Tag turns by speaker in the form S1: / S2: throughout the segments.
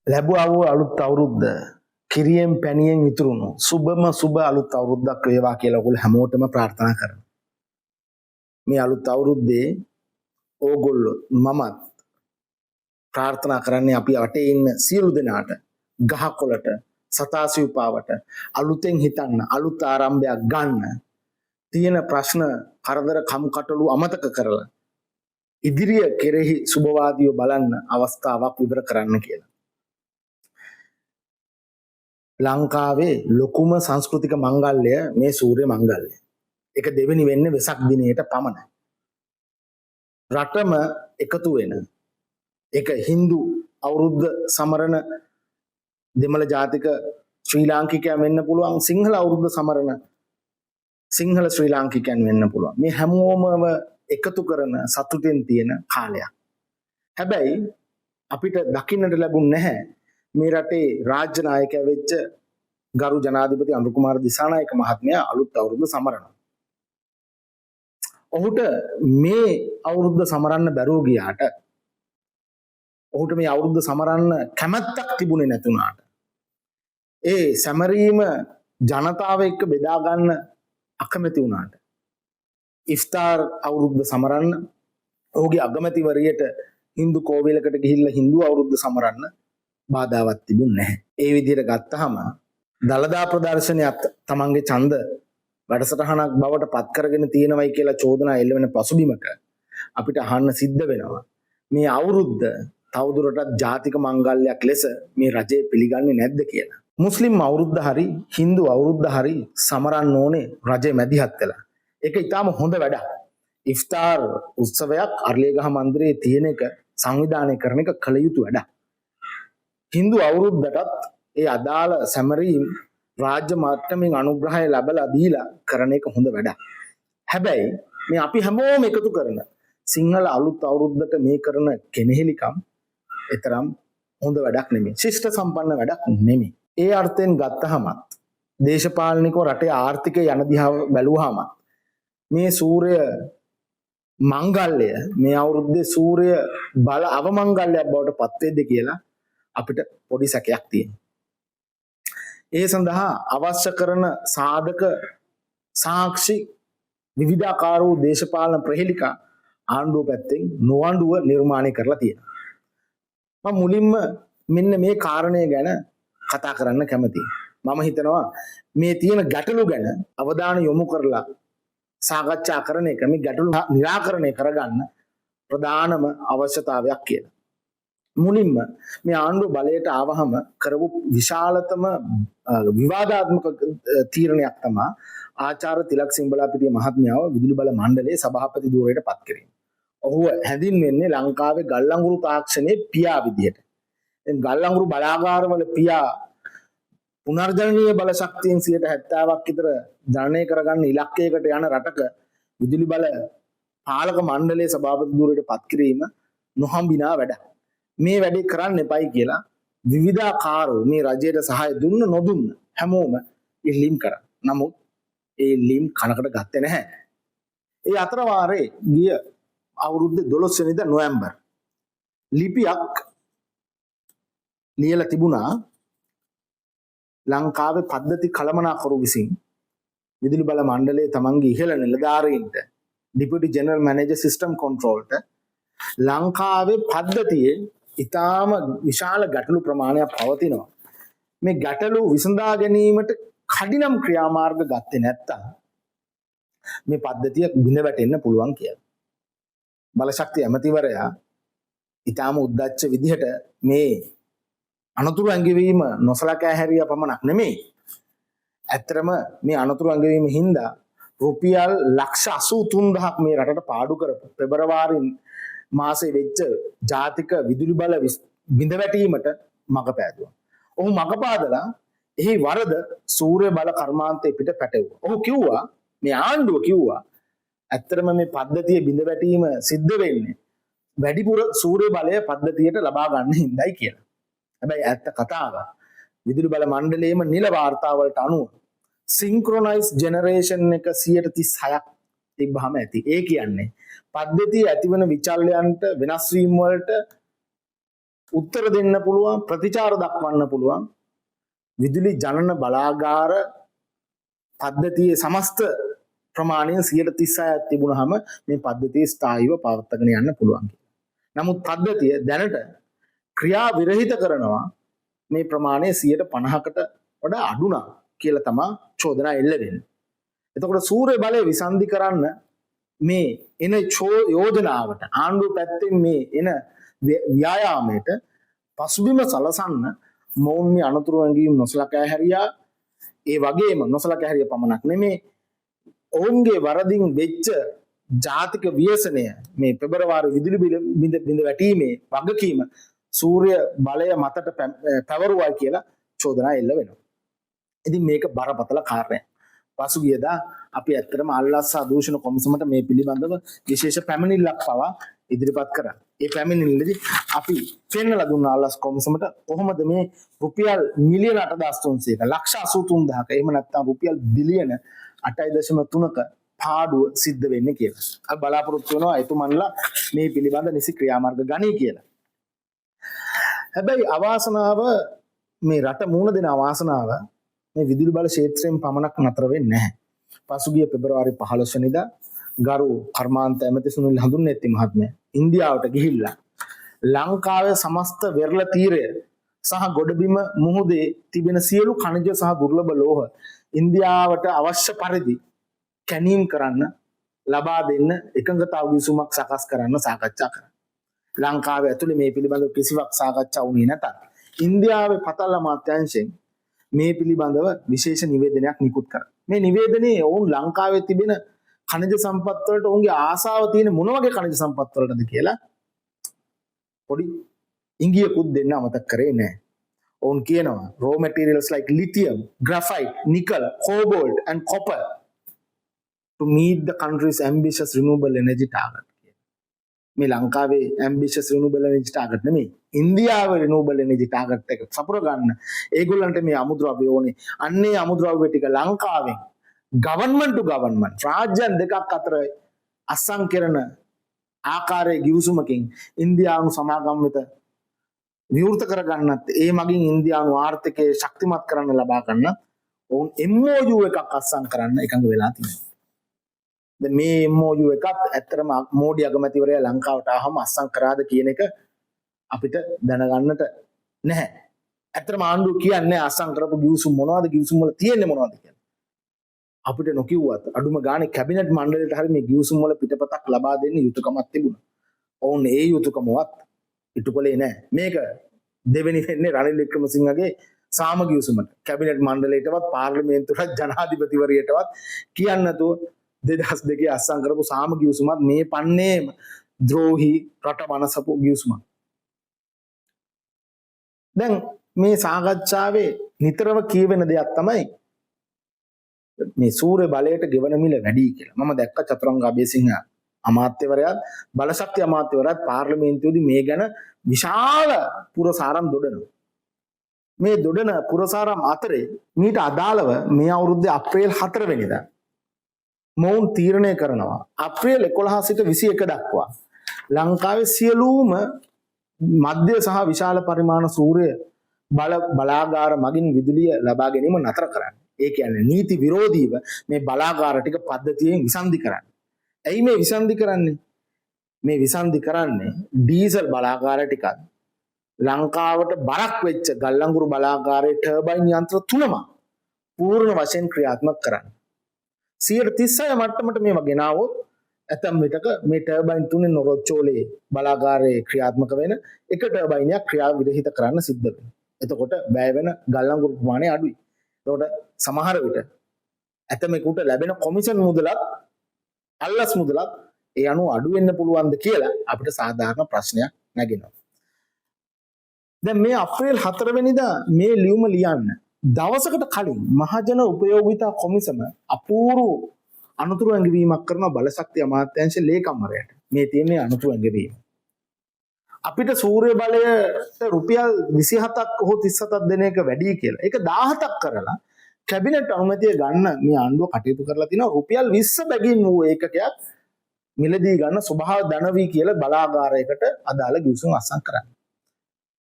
S1: ලැබුවා වූ අලුත් අවුරුද්ද කිරියෙන් පැණියෙන් ඉතුරුණු සුබම සුබ අලුත් අවුරුද්දක් වේවා කියලා ඔයගොල්ලෝ හැමෝටම ප්‍රාර්ථනා කරනවා. මේ අලුත් අවුරුද්දේ ඕගොල්ලෝ මමත් ප්‍රාර්ථනා කරන්නේ අපි අටේ ඉන්න සියලු දෙනාට ගහකොළට සතාසිව්පාවට අලුතෙන් හිතන්න අලුත් ආරම්භයක් ගන්න තියෙන ප්‍රශ්න කරදර කම්කටොළු අමතක කරලා ඉදිරිය කෙරෙහි සුබවාදීව බලන්න අවස්ථාවක් විවර කරන්න කියලා. ලංකාවේ ලොකුම සංස්කෘතික මංගල්‍ය මේ සූර්ය මංගල්‍යය. ඒක දෙවෙනි වෙන්නේ වෙසක් දිනේට පමණයි. රටම එකතු වෙන ඒක හින්දු අවුරුද්ද සමරන දෙමළ ජාතික ශ්‍රී ලාංකිකයන් වෙන්න පුළුවන්, සිංහල අවුරුද්ද සමරන සිංහල ශ්‍රී ලාංකිකයන් වෙන්න පුළුවන්. මේ හැමෝම එකතු කරන සතුටෙන් තියෙන කාලයක්. හැබැයි අපිට දකින්නට ලැබුණ නැහැ මේ රටේ රාජ්‍ය නායකයා වෙච්ච ගරු ජනාධිපති අනුර කුමාර දිසානායක මහත්මයා අලුත් අවුරුද්ද සමරනවා. ඔහුට මේ අවුරුද්ද සමරන්න බැරුව ගියාට, ඔහුට මේ අවුරුද්ද සමරන්න කැමැත්තක් තිබුණේ නැතුණාට, ඒ සැමරීම ජනතාව එක්ක බෙදා ගන්න අකමැති වුණාට, ඉෆ්තාර් අවුරුද්ද සමරන්න ඔහුගේ අගමැතිවරියට හින්දු කෝවිලකට ගිහිල්ලා හින්දු අවුරුද්ද සමරන්න බාධාවක් තිබුණේ නැහැ. ඒ විදිහට ගත්තාම දළදා ප්‍රදර්ශනයක් තමන්ගේ ඡන්ද වැඩසටහනක් බවට පත් කරගෙන තියෙනවයි කියලා චෝදනා එල්ල වෙන පසුබිමක අපිට අහන්න සිද්ධ වෙනවා මේ අවුරුද්ද තවදුරටත් ජාතික මංගල්‍යයක් ලෙස මේ රජය පිළිගන්නේ නැද්ද කියලා. මුස්ලිම් අවුරුද්ද හරි හින්දු අවුරුද්ද හරි සමරන්න ඕනේ රජය මැදිහත් වෙලා. ඒක ඊටාම හොඳ වැඩක්. ඉෆ්තාර් උත්සවයක් අර්ලියගහ මන්දිරයේ තියෙන එක සංවිධානය කරන එක කළ යුතු වැඩක්. හින්දු අවුරුද්දටත් ඒ අදාළ සැමරීම් රාජ්‍ය මට්ටමින් අනුග්‍රහය ලැබලා දීලා කරන එක හොඳ වැඩක්. හැබැයි මේ අපි හැමෝම එකතු කරන සිංහල අලුත් අවුරුද්දට මේ කරන කෙනෙහිලිකම් එතරම් හොඳ වැඩක් නෙමෙයි. ශිෂ්ට සම්පන්න වැඩක් නෙමෙයි. ඒ අර්ථයෙන් ගත්තහමත් දේශපාලනිකව රටේ ආර්ථිකය යන දිහා බැලුවාම මේ සූර්ය මංගල්‍ය මේ අවුරුද්දේ සූර්ය බල අවමංගල්‍යයක් බවට පත් වෙද්ද කියලා අපිට පොඩි සැකයක් තියෙනවා. ඒ සඳහා අවශ්‍ය කරන සාධක සාක්ෂි විවිධාකාර වූ දේශපාලන ප්‍රහෙලිකා ආණ්ඩුව පැත්තෙන් නොඅඬුව නිර්මාණය කරලා තියෙනවා. මම මුලින්ම මෙන්න මේ කාරණය ගැන කතා කරන්න කැමතියි. මම හිතනවා මේ තියෙන ගැටලු ගැන අවධානය යොමු කරලා සාකච්ඡා කරන එක මේ ගැටලු निराකරණය කරගන්න ප්‍රධානම අවශ්‍යතාවයක් කියලා. මුලින්ම මේ ආණ්ඩුව බලයට ආවහම කරපු විශාලතම විවාදාත්මක තීරණයක් තමයි ආචාර්ය තිලක් සිංබලාපිටිය මහත්මයාව විදුලි බල මණ්ඩලයේ සභාපති ධූරයට පත් කිරීම. ඔහු හැඳින්වෙන්නේ ලංකාවේ ගල් අඟුරු තාක්ෂණයේ පියා විදියට. දැන් ගල් අඟුරු බලාගාරවල පියා පුනර්ජනනීය බල ශක්තියෙන් 70%ක් විතර ජනනය කරගන්න ඉලක්කයකට යන රටක විදුලි බල පාලක මණ්ඩලයේ සභාපති ධූරයට පත් කිරීම නොහම්බිනා වැඩක්. මේ වැඩේ කරන්න එපයි කියලා විවිධාකාරව මේ රජයට සහාය දුන්න නොදුන්න හැමෝම ඉල්ලීම් කරා. නමුත් ඒ ඉල්ලීම් කනකට ගත්තේ නැහැ. ඒ අතර වාරේ ගිය අවුරුද්දේ 12 වෙනිදා නොවැම්බර් ලිපියක් ලියලා තිබුණා ලංකාවේ පද්ධති කළමනාකරු විසින් විදුලි බල මණ්ඩලයේ තමන්ගේ ඉහළ නිලධාරීන්ට ඩිපියුටි ජෙනරල් මැනේජර් සිස්ටම් කන්ට්‍රෝල්ට ලංකාවේ පද්ධතියේ ඉතාම විශාල ගැටලු ප්‍රමාණයක් පවතිනවා. මේ ගැටලු විසඳා ගැනීමට කඩිනම් ක්‍රියාමාර්ග ගත්තේ නැත්තම් මේ පද්ධතිය බිඳ වැටෙන්න පුළුවන් කියලා. බලශක්ති ඇමතිවරයා ඉතාම උද්දච්ච විදිහට මේ අනතුරු ඇඟවීම නොසලකා හැරියා පමණක් නෙමෙයි. ඇත්තටම මේ අනතුරු ඇඟවීම හින්දා රුපියල් ලක්ෂ 83000ක් මේ රටට පාඩු කරපු පෙබරවාරි මාසේ වෙච්ච ජාතික විදුලි බල බිඳ වැටීමට මඟ පෑදුවා. ඔහු මඟ පාදලා එහි වරද සූර්ය බල කර්මාන්තයේ පිට පැටවුවා. ඔහු කිව්වා මේ ආණ්ඩුව කිව්වා ඇත්තටම මේ පද්ධතිය බිඳ වැටීම සිද්ධ වෙන්නේ වැඩිපුර සූර්ය බලය පද්ධතියට ලබා ගන්න හින්දායි කියලා. හැබැයි ඇත්ත කතාව විදුලි බල මණ්ඩලයේම නිල වාර්තාවලට අනුව සින්ක්‍රොනයිස් ජෙනරේෂන් එක 36ක් තිබ්බහම ඇති. ඒ කියන්නේ පද්ධතිය ඇතිවන විචල්යන්ට වෙනස් වීම වලට උත්තර දෙන්න පුළුවන්, ප්‍රතිචාර දක්වන්න පුළුවන් විදුලි ජනන බලාගාර පද්ධතියේ සමස්ත ප්‍රමාණය 36ක් තිබුණාම මේ පද්ධතිය ස්ථායීව පවත්වාගෙන යන්න පුළුවන්. නමුත් පද්ධතිය දැනට ක්‍රියා විරහිත කරනවා මේ ප්‍රමාණය 50%කට වඩා අඩු නම් කියලා තමයි චෝදනා එල්ල වෙන්නේ. එතකොට සූර්ය බලය විසන්ධි කරන්න මේ එන යෝජනාවට ආණ්ඩුව පැත්තෙන් මේ එන ව්‍යායාමයට පසුබිම සලසන්න මොවුන් මේ අනතුරු වැඟීම් නොසලකා හැරියා. ඒ වගේම නොසලකා හැරිය පමණක් නෙමේ ඔවුන්ගේ වරදින් වෙච්ච ජාතික ව්‍යසනය මේ පෙබරවාරි විදුලි බිඳ වැටීමේ වගකීම සූර්ය බලය මතට පැවරුවා කියලා චෝදනා එල්ල වෙනවා. ඉතින් මේක බරපතල කාරණයක්. පසුගියදා අපි ඇත්තටම අල්ලස්සා දූෂණ කොමිසමට මේ පිළිබඳව විශේෂ පැමිණිල්ලක් පවා ඉදිරිපත් කරා. ඒ පැමිණිල්ලේදී අපි පෙන්වලා දුන්නා අල්ලස් කොමිසමට කොහොමද මේ රුපියල් මිලියන 8300ක ලක්ෂ 83000ක එහෙම නැත්නම් රුපියල් බිලියන 8.3ක පාඩුව සිද්ධ වෙන්නේ කියලා. අපි බලාපොරොත්තු වෙනවා එතුමන්ලා මේ පිළිබඳ නිසි ක්‍රියාමාර්ග ගනී කියලා. හැබැයි අවාසනාව මේ රට මුහුණ දෙන අවාසනාව මේ විදුලි බල ක්ෂේත්‍රයෙන් පමණක් නතර වෙන්නේ නැහැ. පසුගිය පෙබරවාරි 15 වෙනිදා ගරු කර්මාන්ත ඇමති සුනිල් හඳුන්නෙත්ති මහත්මයා ඉන්දියාවට ගිහිල්ලා ලංකාවේ සමස්ත වෙරළ තීරය සහ ගොඩබිම මුහුදේ තිබෙන සියලු ඛනිජ සහ දුර්ලභ ලෝහ ඉන්දියාවට අවශ්‍ය පරිදි කැණීම් කරන්න ලබා දෙන්න එකඟතාව විසුමක් සකස් කරන්න සාකච්ඡා කරා. ලංකාවේ ඇතුලේ මේ පිළිබඳව කිසිවක් සාකච්ඡා වුණේ නැතත් ඉන්දියාවේ පතල අමාත්‍යාංශයෙන් මේ පිළිබඳව විශේෂ නිවේදනයක් නිකුත් කරා. මේ නිවේදනයේ ඔවුන් ලංකාවේ තිබෙන ඛනිජ සම්පත් වලට ඔවුන්ගේ ආසාව තියෙන මොන වගේ ඛනිජ සම්පත් වලටද කියලා පොඩි ඉංගියකුත් දෙන්න අමතක කරේ නැහැ. ඔවුන් කියනවා raw materials like lithium, graphite, nickel, cobalt and copper to meet the country's ambitious renewable energy target. මේ ලංකාවේ ambitious renewable energy target නෙමෙයි. ඉන්දියාවේ renewable energy target එක සපුර ගන්න. ඒගොල්ලන්ට මේ අමුද්‍රව්‍ය ඕනේ. අන්නේ අමුද්‍රව්‍ය ටික ලංකාවෙන් government to government රාජ්‍යයන් දෙකක් අතර අත්සන් කරන ආකාරයේ ගිවිසුමකින් ඉන්දියානු සමාගම් වෙත විවෘත කරගන්නත් ඒ මගින් ඉන්දියානු ආර්ථිකය ශක්තිමත් කරන්න ලබා ගන්න ඔවුන් MOU එකක් අත්සන් කරන්න එකඟ වෙලා තියෙනවා. දැන් මේ MOU එකත් ඇත්තටම මෝඩි අගමැතිවරයා ලංකාවට ආවම අත්සන් කරාද කියන එක අපිට දැනගන්නට නැහැ. ඇත්තටම ආණ්ඩුව කියන්නේ අත්සන් කරපු ගිවිසුම් මොනවද, ගිවිසුම් වල තියෙන්නේ මොනවද කියලා. අපිට නොකියුවත් අඩුම ගානේ කැබිනට් මණ්ඩලයට හරි මේ ගිවිසුම් වල පිටපතක් ලබා දෙන්න යුතුයකමක් තිබුණා. ඔවුන් ඒ යුතුයකමවත් ඉටුකලේ නැහැ. මේක දෙවෙනි වෙන්නේ රනිල් වික්‍රමසිංහගේ සාම ගිවිසුමට. කැබිනට් මණ්ඩලයටවත් පාර්ලිමේන්තුවට ජනාධිපතිවරියටවත් කියන්න නැතුව 2002 අත්සන් කරපු සාම ගිවිසුමත් මේ පන්නේම ද්‍රෝහී රට වනසපු ගිවිසුමක්. දැන් මේ සාකච්ඡාවේ නිතරම කියවෙන දෙයක් තමයි මේ සූර්ය බලයට ගෙවන මිල වැඩි කියලා. මම දැක්ක චතුරංග අබේසිංහ අමාත්‍යවරයාත් බලශක්ති අමාත්‍යවරයාත් පාර්ලිමේන්තුවේදී මේ ගැන විශාල පුරසාරම් දොඩනවා. මේ දොඩන පුරසාරම් අතරේ මීට අදාළව මේ අවුරුද්දේ අප්‍රේල් 4 වෙනිදා මොවුන් තීරණය කරනවා අප්‍රේල් 11 සිට 21 දක්වා ලංකාවේ සියලුම මධ්‍ය සහ විශාල පරිමාණ සූර්ය බලාගාර මගින් විදුලිය ලබා ගැනීම නතර කරන්න. ඒ කියන්නේ නීති විරෝධීව මේ බලාගාර ටික පද්ධතියෙන් විසන්ධි කරන්න. ඇයි මේ විසන්ධි කරන්නේ? මේ විසන්ධි කරන්නේ ඩීසල් බලාගාර ටිකක් ලංකාවට බරක් වෙච්ච ගල්ලංගුරු බලාගාරයේ ටර්බයින් යන්ත්‍ර 3ම පූර්ණ වශයෙන් ක්‍රියාත්මක කරන්න. 36 මට්ටමට මේවා ගෙනාවොත් ඇතම් විටක මේ ටර්බයින් 3 නොරොච්චෝලේ බලාගාරයේ ක්‍රියාත්මක වෙන එක ටර්බයිනයක් ක්‍රියා විරහිත කරන්න සිද්ධ වෙනවා. එතකොට වැය වෙන ගල්ලංගුරු ප්‍රමාණය අඩුයි. එතකොට සමහර විට ඇතමෙකුට ලැබෙන කොමිෂන් මුදලත් අල්ලස් මුදලත් ඒ අනුව අඩු වෙන්න පුළුවන්ද කියලා අපිට සාධාරණ ප්‍රශ්නයක් නැගෙනවා. දැන් මේ අප්‍රේල් 4 වෙනිදා මේ ලියුම ලියන්න දවසකට කලින් මහජන උපයෝගිතා කොමිසම අපූර්ව අනුතුරු ඇඟවීමක් කරන බලශක්ති අමාත්‍යාංශ ලේකම්වරයාට. මේ තියෙන්නේ අනුතුරු ඇඟවීම. අපිට සූර්ය බලයට රුපියල් 27ක් හෝ 37ක් දෙන එක වැඩි කියලා. ඒක 17ක් කරලා කැබිනට් අනුමැතිය ගන්න මේ ආණ්ඩුව කටයුතු කරලා තිනවා රුපියල් 20 බැගින් වූ ඒකකයක් මිලදී ගන්න ස්වභාව ධනවි කියලා බලාගාරයකට අදාළ ගිවිසුම් අත්සන් කරන්න.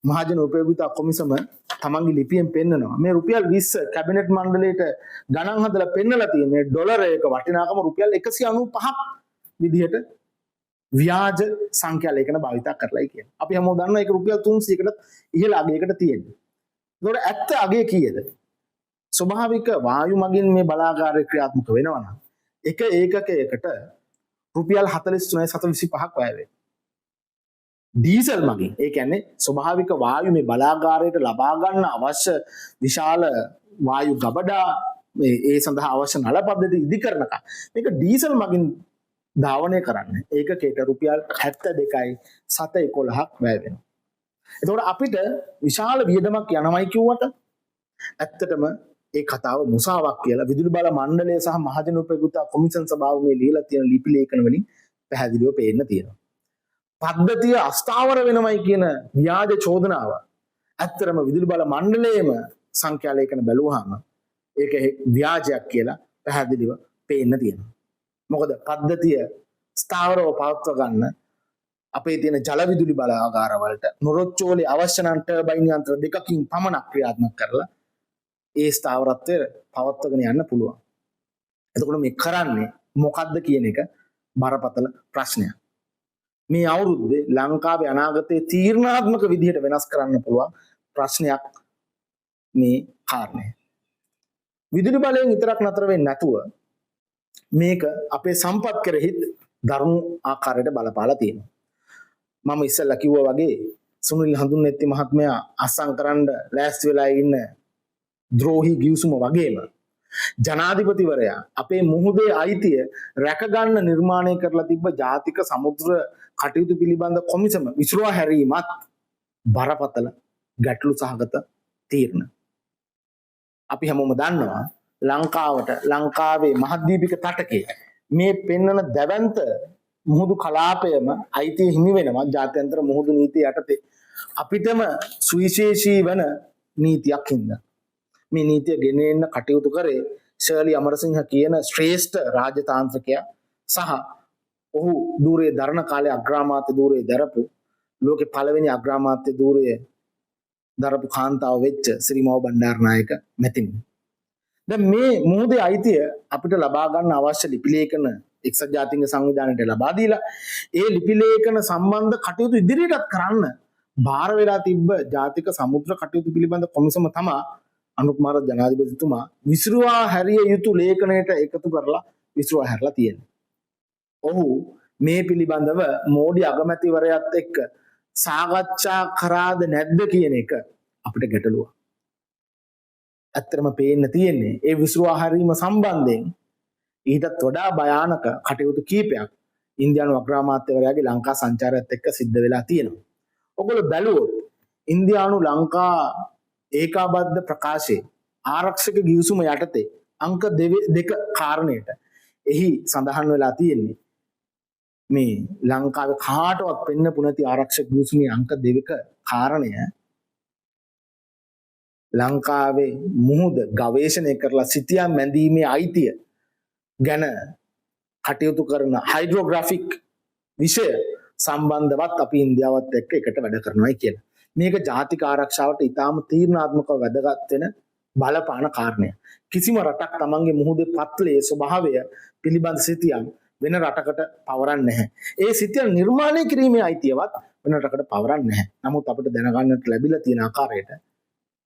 S1: මහජන උපයෝගිතා කොමිසම තමන්ගේ ලිපියෙන් පෙන්නනවා මේ රුපියල් 20 කැබිනට් මණ්ඩලයට ගණන් හදලා පෙන්නලා තියෙන මේ ඩොලර් එක වටිනාකම රුපියල් 195ක් විදිහට ව්‍යාජ සංඛ්‍යා ලේඛන භාවිත කරලායි කියන්නේ. අපි හැමෝම දන්නවා ඒක රුපියල් 300කට ඉහළ අගයකට තියෙන්නේ. ඒතකොට ඇත්ත අගය කීයද? ස්වභාවික වායු මගින් මේ බලාගාරය ක්‍රියාත්මක වෙනවා නම් එක ඒකකයකට රුපියල් 43.725ක් වැය වෙනවා. ඩීසල් මගින් ඒ කියන්නේ ස්වභාවික වායු මේ බලාගාරයට ලබා ගන්න අවශ්‍ය විශාල වායු ගබඩා ඒ සඳහා අවශ්‍ය නල පද්ධති ඉදි කරනකම් මේක ඩීසල් මගින් ධාවනය කරන්න ඒකකයට රුපියල් 72.711ක් වැය වෙනවා. එතකොට අපිට විශාල වියදමක් යනවයි කිව්වට ඇත්තටම ඒ කතාව මුසාවක් කියලා විදුලි බල මණ්ඩලය සහ මහජන උපයෝගිතා කොමිෂන් සභාව මේ ලියලා තියෙන ලිපි ලේඛන වලින් පැහැදිලිව පේන්න තියෙනවා. පද්ධතිය අස්ථාවර වෙනවයි කියන ව්‍යාජ චෝදනාව ඇත්තටම විදුලි බල මණ්ඩලයේම සංඛ්‍යා ලේඛන බැලුවාම ඒක ව්‍යාජයක් කියලා පැහැදිලිව පේන්න තියෙනවා. මොකද පද්ධතිය ස්ථාවරව පවත්ව ගන්න අපේ තියෙන ජල විදුලි බලාගාර වලට නොරොච්චෝලේ අවශ්‍ය නම් ටර්බයින් යන්ත්‍ර දෙකකින් පමණක් ක්‍රියාත්මක කරලා ඒ ස්ථාවරත්වය පවත්වගෙන යන්න පුළුවන්. එතකොට මේ කරන්නේ මොකද්ද කියන එක බරපතල ප්‍රශ්නයක්. මේ අවුරුද්දේ ලංකාවේ අනාගතයේ තීරණාත්මක විදිහට වෙනස් කරන්න පුළුවන් ප්‍රශ්නයක් මේ කාරණය. විදුලි බලයෙන් විතරක් නතර වෙන්නේ නැතුව මේක අපේ සම්පත් කෙරෙහිත් දරුණු ආකාරයට බලපාලා තියෙනවා. මම ඉස්සෙල්ලා කිව්වා වගේ සුනිල් හඳුන්නෙත්ති මහත්මයා අස්සම් කරන්න ලෑස්ති වෙලා ඉන්න ද්‍රෝහී ගිවිසුම වගේම ජනාධිපතිවරයා අපේ මුහුදේ අයිතිය රැකගන්න නිර්මාණය කරලා තිබ්බ ජාතික සමුද්‍ර කටයුතු පිළිබඳ කොමිසම විසිරුවා හැරීමත් බරපතල ගැටලු සහගත තීරණ. අපි හැමෝම දන්නවා ලංකාවේ මහද්වීපික තටකේ මේ පෙන්වන දැවැන්ත මුහුදු කලාපයම අයිතිය හිමි වෙනවා ජාත්‍යන්තර මුහුදු නීතිය යටතේ. අපිටම සුවිශේෂී වන නීතියක් හින්දා මේ නීතිය ගෙන එන්න කටයුතු කරේ ශර්ලි අමරසිංහ කියන ශ්‍රේෂ්ඨ රාජතාන්ත්‍රිකයා සහ ඔහු ධූරයේ දරණ කාලේ අග්‍රාමාත්‍ය ධූරයේ දරපු ලෝකේ පළවෙනි අග්‍රාමාත්‍ය ධූරයේ දරපු කාන්තාව වෙච්ච ශ්‍රීමව බණ්ඩාරනායක මැතිණිය. දැන් මේ මුහුදේ අයිතිය අපිට ලබා ගන්න අවශ්‍ය ලිපි ලේඛන එක්සත් ජාතීන්ගේ සංවිධානයට ලබා දීලා ඒ ලිපි ලේඛන සම්බන්ධ කටයුතු ඉදිරියටත් කරන්න බාර වෙලා තිබ්බ ජාතික සමුද්‍ර කටයුතු පිළිබඳ කොමිසම තමයි අනුකුමාර ජනාධිපතිතුමා විසිරුවා හැරිය යුතු ලේඛනයට එකතු කරලා විසිරුවා හැරලා තියෙනවා. ඔහු මේ පිළිබඳව මෝඩි අගමැතිවරයාත් එක්ක සාකච්ඡා කරාද නැද්ද කියන එක අපිට ගැටලුවක්. ඇත්තටම පේන්න තියෙන්නේ ඒ විසිරුවා හැරීම සම්බන්ධයෙන් ඊටත් වඩා භයානක කටයුතු කීපයක් ඉන්දියානු අග්‍රාමාත්‍යවරයාගේ ලංකා සංචාරයත් එක්ක සිද්ධ වෙලා තියෙනවා. ඔයගොල්ලෝ බැලුවොත් ඉන්දියානු ලංකා ඒකාබද්ධ ප්‍රකාශයේ ආරක්ෂක ගිවිසුම යටතේ අංක 2 කාරණයට එහි සඳහන් වෙලා තියෙන්නේ මේ ලංකාවේ කාටවත් පෙන්නපු නැති ආරක්ෂක ගිවිසුමේ අංක 2 කාරණය ලංකාවේ මුහුද ගවේෂණය කරලා සිටියා මැදීමේ අයිතිය ගැන කටයුතු කරන හයිඩ්‍රෝග්‍රැෆික් විෂය සම්බන්ධවත් අපි ඉන්දියාවත් එක්ක එකට වැඩ කරනවායි කියලා. මේක ජාතික ආරක්ෂාවට ඉතාම තීරණාත්මකව වැදගත් වෙන බලපාන කාරණයක්. කිසිම රටක් තමන්ගේ මුහුදේ පත්ලයේ ස්වභාවය පිළිබඳ සිතියම් වෙන රටකට පවරන්නේ නැහැ. ඒ සිතියම් නිර්මාණය කිරීමේ අයිතියවත් වෙන රටකට පවරන්නේ නැහැ. නමුත් අපිට දැනගන්නට ලැබිලා තියෙන ආකාරයට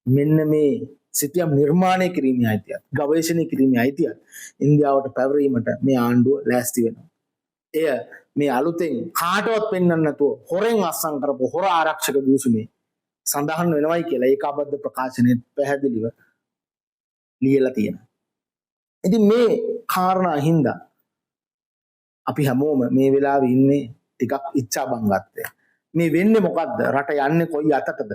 S1: මෙන්න මේ සිතියම් නිර්මාණය කිරීමේ අයිතියත් ගවේෂණය කිරීමේ අයිතියත් ඉන්දියාවට පැවරීමට මේ ආණ්ඩුව ලෑස්ති වෙනවා. එය මේ අලුතෙන් කාටවත් පෙන්වන්න නැතුව හොරෙන් අස්සම් කරපු හොර ආරක්ෂක ගිවිසුමේ සඳහන් වෙනවයි කියලා ඒකාබද්ධ ප්‍රකාශනයේ පැහැදිලිව ලියලා තියෙනවා. ඉතින් මේ කාරණා හින්දා අපි හැමෝම මේ වෙලාවේ ඉන්නේ ටිකක් ඉච්ඡා බංගත්වය. මේ වෙන්නේ මොකද්ද? රට යන්නේ කොයි අතටද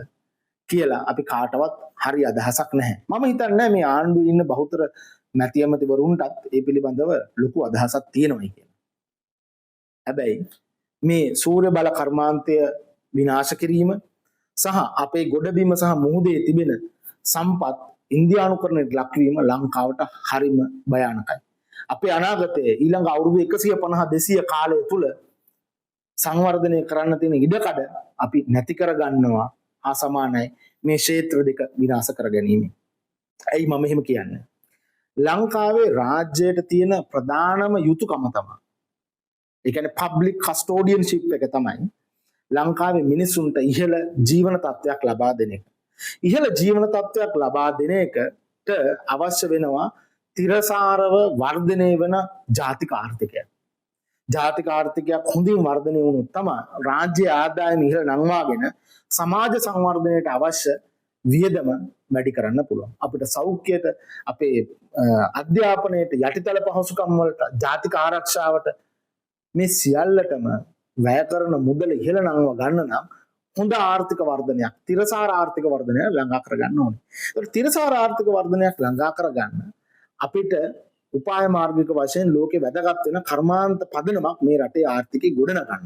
S1: කියලා අපි කාටවත් හරි අදහසක් නැහැ. මම හිතන්නේ මේ ආණ්ඩුවේ ඉන්න බහුතර මැති ඇමතිවරුන්ටත් ඒ පිළිබඳව ලොකු අදහසක් තියෙනවායි කියලා. හැබැයි මේ සූර්ය බල කර්මාන්තය විනාශ කිරීම සහ අපේ ගොඩබිම සහ මුහුදේ තිබෙන සම්පත් ඉන්දියානුකරණයට ලක්වීම ලංකාවට හරිම භයානකයි. අපේ අනාගතයේ ඊළඟ අවුරුදු 150 200 කාලය තුල සංවර්ධනය කරන්න තියෙන ඉඩකඩ අපි නැති කර ගන්නවා හා සමානයි මේ ක්ෂේත්‍ර දෙක විනාශ කර ගැනීම. ඇයි මම එහෙම කියන්නේ? ලංකාවේ රාජ්‍යයට තියෙන ප්‍රධානම යුතුයකම තමයි, ඒ කියන්නේ පබ්ලික් කස්ටෝඩියන්ෂිප් එක තමයි ලංකාවේ මිනිසුන්ට ඉහළ ජීවන තත්ත්වයක් ලබා දෙන එක. ඉහළ ජීවන තත්ත්වයක් ලබා දෙන එකට අවශ්‍ය වෙනවා තිරසාරව වර්ධනය වෙන ජාතික ආර්ථිකයක්. ජාතික ආර්ථිකයක් හොඳින් වර්ධනය වුණොත් තමයි රාජ්‍ය ආදායම ඉහළ නංවාගෙන සමාජ සංවර්ධනයට අවශ්‍ය වියදම වැඩි කරන්න පුළුවන්. අපිට සෞඛ්‍යයට, අපේ අධ්‍යාපනයට, යටිතල පහසුකම් වලට, ජාතික ආරක්ෂාවට මේ සියල්ලටම වැය කරන මුදල ඉහළ නංව ගන්න නම් හොඳ ආර්ථික වර්ධනයක්, තිරසාර ආර්ථික වර්ධනයක් ළඟා කරගන්න ඕනේ. ඒත් තිරසාර ආර්ථික වර්ධනයක් ළඟා කරගන්න අපිට උපාය මාර්ගික වශයෙන් ලෝකේ වැදගත් වෙන කර්මාන්ත පදනමක් මේ රටේ ආර්ථිකය ගොඩනගන්න.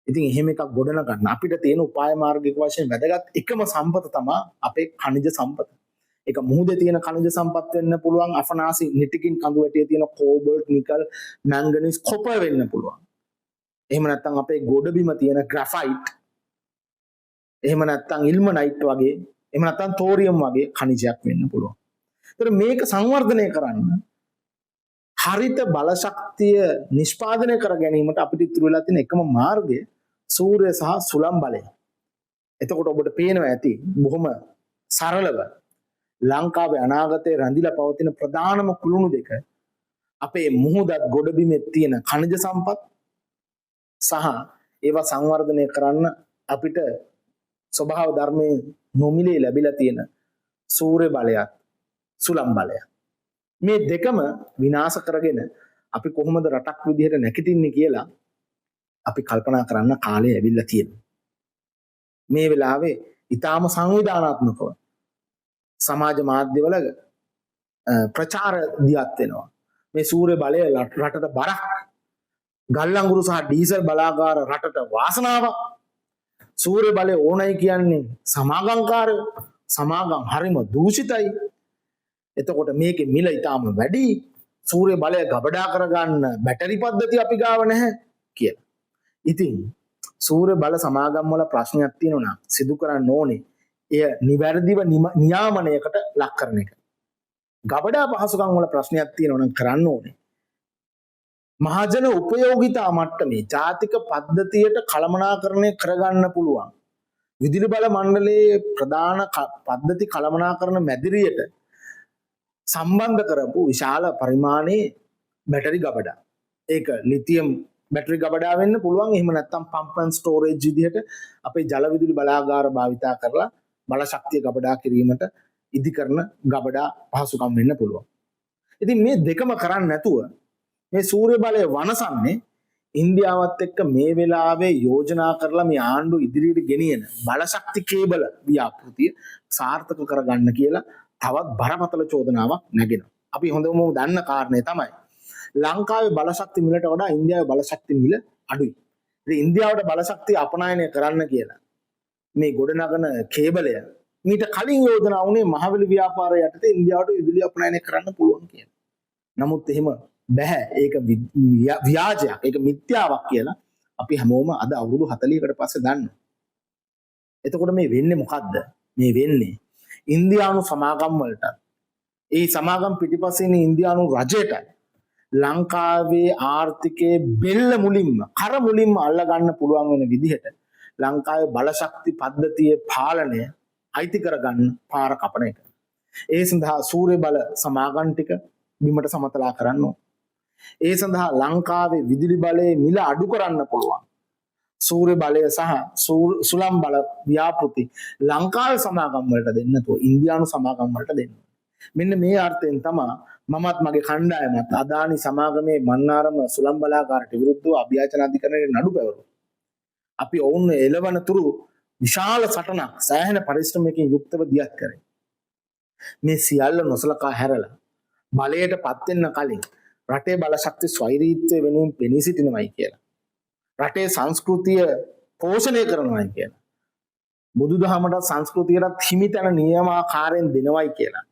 S1: ඉතින් එහෙම එකක් ගොඩනගන්න අපිට තියෙන උපාය මාර්ගික වශයෙන් වැදගත් එකම සම්පත තමයි අපේ khනිජ සම්පත. ඒක මුහුදේ තියෙන khනිජ සම්පත් වෙන්න පුළුවන්, අෆනාසි නිටිකින් කඳු වැටියේ තියෙන කෝබල්ට්, නිකල්, මැංගනීස්, කොපර් වෙන්න පුළුවන්. එහෙම නැත්නම් අපේ ගොඩබිම තියෙන ග්‍රැෆයිට්, එහෙම නැත්නම් ඉල්මනයිට් වගේ, එහෙම නැත්නම් තෝරියම් වගේ khනිජයක් වෙන්න පුළුවන්. ඒතර මේක සංවර්ධනය කරන්න හරිත බලශක්තිය නිෂ්පාදනය කර ගැනීමට අපිට ඉතුරු වෙලා තියෙන එකම මාර්ගය සූර්ය සහ සුළං බලය. එතකොට ඔබට පේනවා ඇති බොහොම සරලව ලංකාවේ අනාගතයේ රැඳිලා පවතින ප්‍රධානම කුළුණු දෙක අපේ මුහුදත් ගොඩබිමේ තියෙන khනිජ සම්පත් සහ ඒවා සංවර්ධනය කරන්න අපිට ස්වභාව ධර්මයේ නොමිලේ ලැබිලා තියෙන සූර්ය බලයත් සුළං බලයත්. මේ දෙකම විනාශ කරගෙන අපි කොහොමද රටක් විදිහට නැගිටින්නේ කියලා අපි කල්පනා කරන්න කාලය ඇවිල්ලා තියෙනවා. මේ වෙලාවේ ඊටාම සංවිධානාත්මකව සමාජ මාධ්‍යවල ප්‍රචාර දියත් වෙනවා. මේ සූර්ය බලය රටට බරක්, ගල් අඟුරු සහ ඩීසල් බලාගාර රටට වාසනාවක්. සූර්ය බලය ඕනයි කියන්නේ සමාගම්කාරයෝ. සමාගම් හරිම දූෂිතයි. එතකොට මේකේ මිල ඊටාම වැඩි. සූර්ය බලය ගබඩා කරගන්න බැටරි පද්ධතිය අපි ගාව නැහැ කියලා. ඉතින් සූර්ය බල සමාගම් වල ප්‍රශ්නයක් තියෙනවා නම් සිදු කරන්න ඕනේ එය නිවැරදිව නියාමනයකට ලක් කරන එක. ගබඩා පහසුකම් වල ප්‍රශ්නයක් තියෙනවා නම් කරන්න ඕනේ මහජන උපයෝගිතා මට්ටමේ ජාතික පද්ධතියට කළමනාකරණය කරගන්න පුළුවන් විදුලි බල මණ්ඩලයේ ප්‍රධාන පද්ධති කළමනාකරණ මැදිරියට සම්බන්ධ කරපු විශාල පරිමාණයේ බැටරි ගබඩා. ඒක ලිතියම් බැටරි ගබඩා වෙන්න පුළුවන්. එහෙම නැත්නම් පම්ප් ඇන්ඩ් ස්ටෝරේජ් විදිහට අපේ ජල විදුලි බලාගාර භාවිතා කරලා බල ශක්තිය ගබඩා කිරීමට ඉදි කරන ගබඩා පහසුකම් වෙන්න පුළුවන්. ඉතින් මේ දෙකම කරන්නේ නැතුව මේ සූර්ය බලය වනසන්නේ ඉන්දියාවත් එක්ක මේ වෙලාවේ යෝජනා කරලා මේ ආණ්ඩුව ඉදිරියට ගෙනියන බල ශක්ති කේබල ව්‍යාපෘතිය සාර්ථක කරගන්න කියලා තවත් බරපතල චෝදනාවක් නැගෙනවා. අපි හොඳම දන්න කාරණේ තමයි ලංකාවේ බලශක්ති මිලට වඩා ඉන්දියාවේ බලශක්ති මිල අඩුයි. ඉතින් ඉන්දියාවට බලශක්තිය අපනයනය කරන්න කියලා මේ ගොඩනගන කේබලය මීට කලින් යෝජනා වුණේ මහවැලි ව්‍යාපාරය යටතේ ඉන්දියාවට විදුලිය අපනයනය කරන්න පුළුවන් කියලා. නමුත් එහෙම බෑ. ඒක ව්‍යාජයක්. ඒක මිත්‍යාවක් කියලා අපි හැමෝම අද අවුරුදු 40කට පස්සේ දන්නවා. එතකොට මේ වෙන්නේ මොකද්ද? මේ වෙන්නේ ඉන්දියානු සමාගම් වලට, ඒ සමාගම් පිටිපස්සේ ඉන්න ඉන්දියානු රජයට ලංකාවේ ආර්ථිකයේ බෙල්ල මුලින්ම කර මුලින්ම අල්ල ගන්න පුළුවන් වෙන විදිහට ලංකාවේ බලශක්ති පද්ධතියේ පාලනය අයිති කරගන්න පාර කපන එක. ඒ සඳහා සූර්ය බල සමාගම් ටික බිමට සමතලා කරන්න ඕන. ඒ සඳහා ලංකාවේ විදුලි බලයේ මිල අඩු කරන්න පුළුවන්. සූර්ය බලය සහ සුළං බල ව්‍යාපෘති ලංකාවේ සමාගම් වලට දෙන්න නැතුව ඉන්දියානු සමාගම් වලට දෙන්න. මෙන්න මේ අර්ථයෙන් තමයි මමත් මගේ කණ්ඩායමත් අදානි සමාගමේ මන්නාරම සුළං බලාගාරට විරුද්ධව අභියාචන අධිකරණයට නඩු පැවරුවා. අපි ඔවුන් එළවන තුරු විශාල සටනක් සෑහෙන පරිශ්‍රමයකින් යුක්තව දියත් කරේ. මේ සියල්ල නොසලකා හැරලා බලයට පත් වෙන්න කලින් රටේ බලශක්ති ස්වෛරීත්වය වෙනුවෙන් පෙනී සිටිනවයි කියලා. රටේ සංස්කෘතිය පෝෂණය කරනවයි කියලා. බුදුදහමට සංස්කෘතියටත් හිමිතන නියමාකාරයෙන් දෙනවයි කියලා.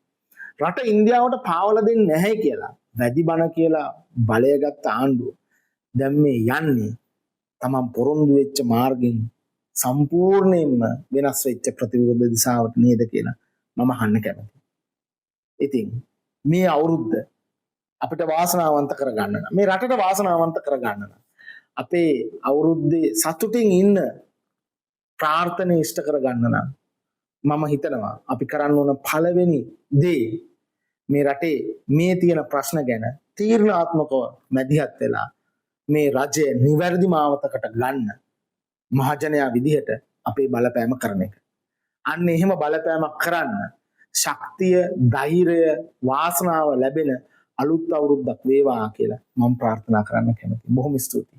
S1: රට ඉන්දියාවට පාවලා දෙන්නේ නැහැ කියලා වැඩි බණ කියලා බලය ගත්ත ආණ්ඩුව දැන් මේ යන්නේ තමන් පොරොන්දු වෙච්ච මාර්ගෙන් සම්පූර්ණයෙන්ම වෙනස් වෙච්ච ප්‍රතිවිරුද්ධ දිශාවට නේද කියලා මම අහන්න කැමතියි. ඉතින් මේ අවුරුද්ද අපිට වාසනාවන්ත කරගන්න නම්, මේ රටට වාසනාවන්ත කරගන්න නම් අපේ අවුරුද්දේ සතුටින් ඉන්න ප්‍රාර්ථනා ඉෂ්ට කරගන්න නම් මම හිතනවා අපි කරන්න ඕන පළවෙනි දේ මේ රටේ මේ තියෙන ප්‍රශ්න ගැන තීරණාත්මකව මැදිහත් වෙලා මේ රජය නිවැරදි මාවතකට ගන්න මහජනයා විදිහට අපේ බලපෑම කරන එක. අන්න එහෙම බලපෑමක් කරන්න ශක්තිය, ධෛර්යය, වාසනාව ලැබෙන අලුත් අවුරුද්දක් වේවා කියලා මම ප්‍රාර්ථනා කරන්න කැමතියි. බොහොම ස්තුතියි.